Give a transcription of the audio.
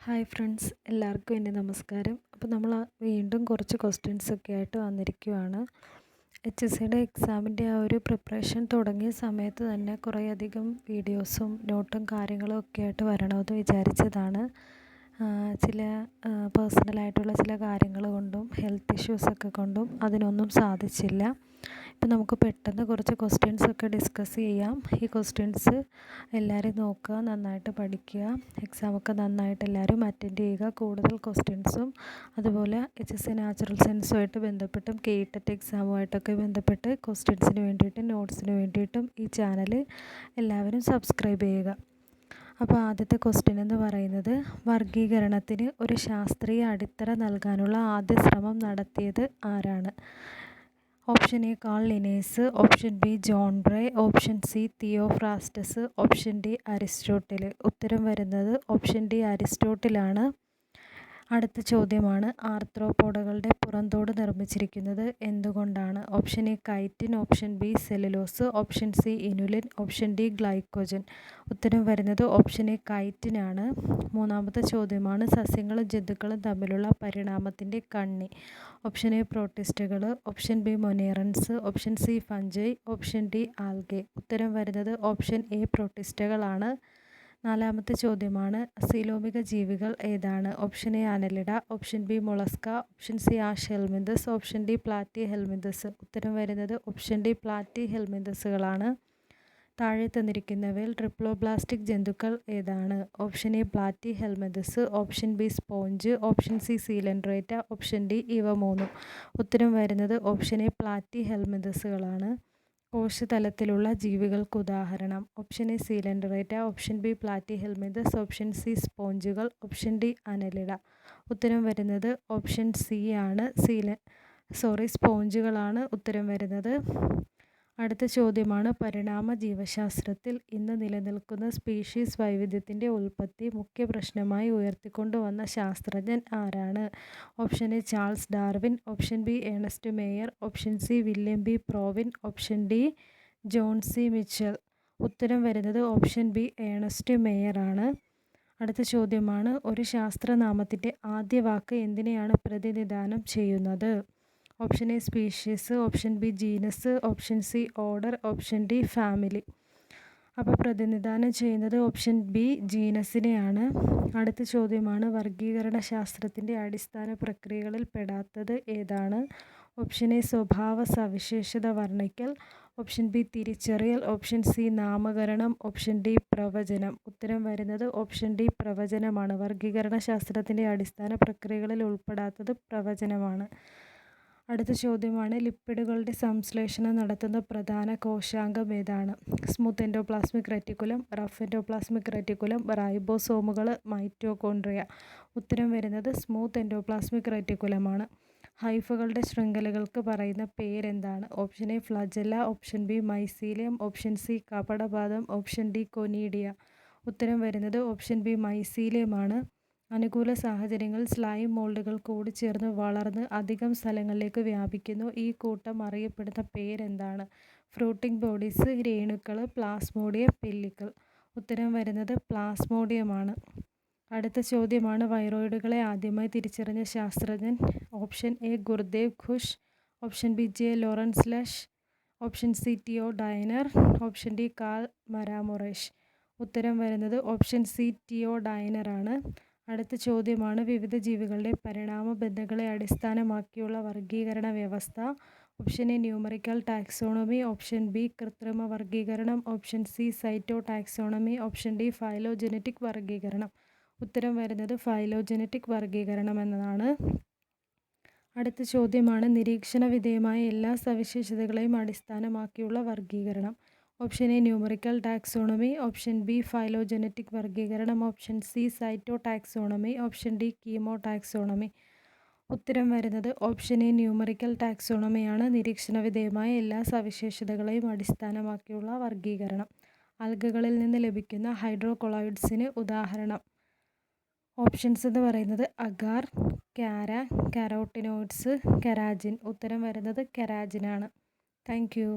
Hi friends, എല്ലാവർക്കും എൻ്റെ നമസ്കാരം. അപ്പോൾ നമ്മൾ വീണ്ടും കുറച്ച് ക്വസ്റ്റ്യൻസൊക്കെ ആയിട്ട് വന്നിരിക്കുകയാണ്. HSCയുടെ എക്സാമിൻ്റെ ആ ഒരു പ്രിപ്പറേഷൻ തുടങ്ങിയ സമയത്ത് തന്നെ കുറേയധികം വീഡിയോസും നോട്ടും കാര്യങ്ങളും ഒക്കെ ആയിട്ട് വരണമെന്ന് വിചാരിച്ചതാണ്. ചില പേഴ്സണലായിട്ടുള്ള ചില കാര്യങ്ങൾ കൊണ്ടും ഹെൽത്ത് ഇഷ്യൂസൊക്കെ കൊണ്ടും അതിനൊന്നും സാധിച്ചില്ല. ഇപ്പം നമുക്ക് പെട്ടെന്ന് കുറച്ച് ക്വസ്റ്റ്യൻസൊക്കെ ഡിസ്കസ് ചെയ്യാം. ഈ ക്വസ്റ്റ്യൻസ് എല്ലാവരും നോക്കുക, നന്നായിട്ട് പഠിക്കുക, എക്സാമൊക്കെ നന്നായിട്ട് എല്ലാവരും അറ്റൻഡ് ചെയ്യുക. കൂടുതൽ ക്വസ്റ്റ്യൻസും അതുപോലെ HSC നാച്ചുറൽ സയൻസുമായിട്ട് ബന്ധപ്പെട്ടും KTET എക്സാമുമായിട്ടൊക്കെ ബന്ധപ്പെട്ട് ക്വസ്റ്റ്യൻസിന് വേണ്ടിയിട്ടും നോട്ട്സിന് വേണ്ടിയിട്ടും ഈ ചാനൽ എല്ലാവരും സബ്സ്ക്രൈബ് ചെയ്യുക. അപ്പോൾ ആദ്യത്തെ ക്വസ്റ്റ്യൻ എന്ന് പറയുന്നത്, വർഗീകരണത്തിന് ഒരു ശാസ്ത്രീയ അടിത്തറ നൽകാനുള്ള ആദ്യ ശ്രമം നടത്തിയത് ആരാണ്? Option A Carl Linnaeus, option B John Ray, option C Theophrastus, option D Aristotle. ഉത്തരം വരുന്നത് ഓപ്ഷൻ ഡി അരിസ്റ്റോട്ടിലാണ്. അടുത്ത ചോദ്യമാണ്, ആർത്രോപോഡുകളുടെ പുറന്തോട് നിർമ്മിച്ചിരിക്കുന്നത് എന്തുകൊണ്ടാണ്? Option A chitin, option B cellulose, option C inulin, option D glycogen. ഉത്തരം വരുന്നത് ഓപ്ഷൻ എ കൈറ്റിൻ ആണ്. മൂന്നാമത്തെ ചോദ്യമാണ്, സസ്യങ്ങളും ജന്തുക്കളും തമ്മിലുള്ള പരിണാമത്തിൻ്റെ കണ്ണി. ഓപ്ഷൻ എ പ്രോട്ടിസ്റ്റുകൾ, option B monerans, option C fungi, option D algae. ഉത്തരം വരുന്നത് ഓപ്ഷൻ എ പ്രോട്ടിസ്റ്റുകളാണ്. നാലാമത്തെ ചോദ്യമാണ്, സീലോമിക ജീവികൾ ഏതാണ്? Option A annelida, option B Mollusca, option C ash helminthes, option D platy helminthes. ഉത്തരം വരുന്നത് ഓപ്ഷൻ ഡി പ്ലാറ്റി ഹെൽമിന്തസുകളാണ്. താഴെ തന്നിരിക്കുന്നവയിൽ ട്രിപ്ലോബ്ലാസ്റ്റിക് ജന്തുക്കൾ ഏതാണ്? Option A platyhelminthes, option B sponge, option C coelenterata, option D ഇവ മൂന്നും. ഉത്തരം വരുന്നത് ഓപ്ഷൻ എ പ്ലാറ്റി ഹെൽമിന്തസുകളാണ്. കോശതലത്തിലുള്ള ജീവികൾക്ക് ഉദാഹരണം? Option A coelenterata, option B platyhelminthes, option C സ്പോഞ്ചുകൾ, ഓപ്ഷൻ ഡി അനലിഡ. ഉത്തരം വരുന്നത് ഓപ്ഷൻ സി ആണ്. സ്പോഞ്ചുകളാണ് ഉത്തരം വരുന്നത്. അടുത്ത ചോദ്യമാണ്, പരിണാമ ജീവശാസ്ത്രത്തിൽ ഇന്ന് നിലനിൽക്കുന്ന സ്പീഷീസ് വൈവിധ്യത്തിൻ്റെ ഉൽപ്പത്തി മുഖ്യ പ്രശ്നമായി ഉയർത്തിക്കൊണ്ടുവന്ന ശാസ്ത്രജ്ഞൻ ആരാണ്? Option A Charles Darwin, option B Ernst Mayr, option C William B Provine, option D John C Mitchell. ഉത്തരം വരുന്നത് ഓപ്ഷൻ ബി ഏണസ്റ്റ് മേയർ ആണ്. അടുത്ത ചോദ്യമാണ്, ഒരു ശാസ്ത്രനാമത്തിൻ്റെ ആദ്യ വാക്ക് എന്തിനെയാണ് പ്രതിനിധാനം ചെയ്യുന്നത്? Option A species, option B genus, option C order, option D family. അപ്പോൾ പ്രതിനിധാനം ചെയ്യുന്നത് ഓപ്ഷൻ ബി ജീനസിനെയാണ്. അടുത്ത ചോദ്യമാണ്, വർഗീകരണ ശാസ്ത്രത്തിൻ്റെ അടിസ്ഥാന പ്രക്രിയകളിൽ പെടാത്തത് ഏതാണ്? ഓപ്ഷൻ എ സ്വഭാവ സവിശേഷത വർണ്ണിക്കൽ, ഓപ്ഷൻ ബി തിരിച്ചറിയൽ, ഓപ്ഷൻ സി നാമകരണം, ഓപ്ഷൻ ഡി പ്രവചനം. ഉത്തരം വരുന്നത് ഓപ്ഷൻ ഡി പ്രവചനമാണ്. വർഗീകരണ ശാസ്ത്രത്തിൻ്റെ അടിസ്ഥാന പ്രക്രിയകളിൽ ഉൾപ്പെടാത്തത് പ്രവചനമാണ്. അടുത്ത ചോദ്യമാണ്, ലിപ്പിഡുകളുടെ സംശ്ലേഷണം നടത്തുന്ന പ്രധാന കോശാംഗം ഏതാണ്? Smooth endoplasmic reticulum, rough endoplasmic reticulum, റൈബോസോമുകൾ, മൈറ്റോകോൺട്രിയ. ഉത്തരം വരുന്നത് സ്മൂത്ത് എൻഡോപ്ലാസ്മിക് റെറ്റിക്കുലമാണ്. ഹൈഫകളുടെ ശൃംഖലകൾക്ക് പറയുന്ന പേരെന്താണ്? Option A flagella, option B mycelium, option C കപടപാദം, ഓപ്ഷൻ ഡി കൊനീഡിയ. ഉത്തരം വരുന്നത് ഓപ്ഷൻ ബി മൈസീലിയമാണ്. അനുകൂല സാഹചര്യങ്ങളിൽ സ്ലൈം മോൾഡുകൾ കൂടിച്ചേർന്ന് വളർന്ന് അധികം സ്ഥലങ്ങളിലേക്ക് വ്യാപിക്കുന്നു. ഈ കൂട്ടം അറിയപ്പെടുന്ന പേരെന്താണ്? ഫ്രൂട്ടിംഗ് ബോഡീസ്, രേണുക്കൾ, പ്ലാസ്മോഡിയം, പെല്ലിക്കിൾ. ഉത്തരം വരുന്നത് പ്ലാസ്മോഡിയമാണ്. അടുത്ത ചോദ്യമാണ്, വൈറോയിഡുകളെ ആദ്യമായി തിരിച്ചറിഞ്ഞ ശാസ്ത്രജ്ഞൻ? Option A Gurdev Khush, option B J Lawrence Lush, option C Theo Diener, option D Karl Maramorosch. ഉത്തരം വരുന്നത് ഓപ്ഷൻ സി ടിയോ ഡൈനർ ആണ്. അടുത്ത ചോദ്യമാണ്, വിവിധ ജീവികളുടെ പരിണാമ ബന്ധങ്ങളെ അടിസ്ഥാനമാക്കിയുള്ള വർഗീകരണ വ്യവസ്ഥ? Option A numerical taxonomy, option B കൃത്രിമ വർഗീകരണം, option C cyto taxonomy, option D phylogenetic വർഗീകരണം. ഉത്തരം വരുന്നത് ഫൈലോജനറ്റിക് വർഗീകരണം എന്നതാണ്. അടുത്ത ചോദ്യമാണ്, നിരീക്ഷണ വിധേയമായ എല്ലാ സവിശേഷതകളെയും അടിസ്ഥാനമാക്കിയുള്ള വർഗീകരണം? Option A numerical taxonomy, option B phylogenetic വർഗീകരണം, option C cyto taxonomy, option D chemo taxonomy. ഉത്തരം വരുന്നത് ഓപ്ഷൻ എ ന്യൂമറിക്കൽ ടാക്സോണമിയാണ്. നിരീക്ഷണ വിധേയമായ എല്ലാ സവിശേഷതകളെയും അടിസ്ഥാനമാക്കിയുള്ള വർഗീകരണം. ആൽഗകളിൽ നിന്ന് ലഭിക്കുന്ന ഹൈഡ്രോകൊളോയിഡ്സിന് ഉദാഹരണം? ഓപ്ഷൻസ് എന്ന് പറയുന്നത് അഗാർ, കാര, കാരോട്ടിനോയിഡ്സ്, കെരാജിൻ. ഉത്തരം വരുന്നത് കെരാജിനാണ്. Thank you.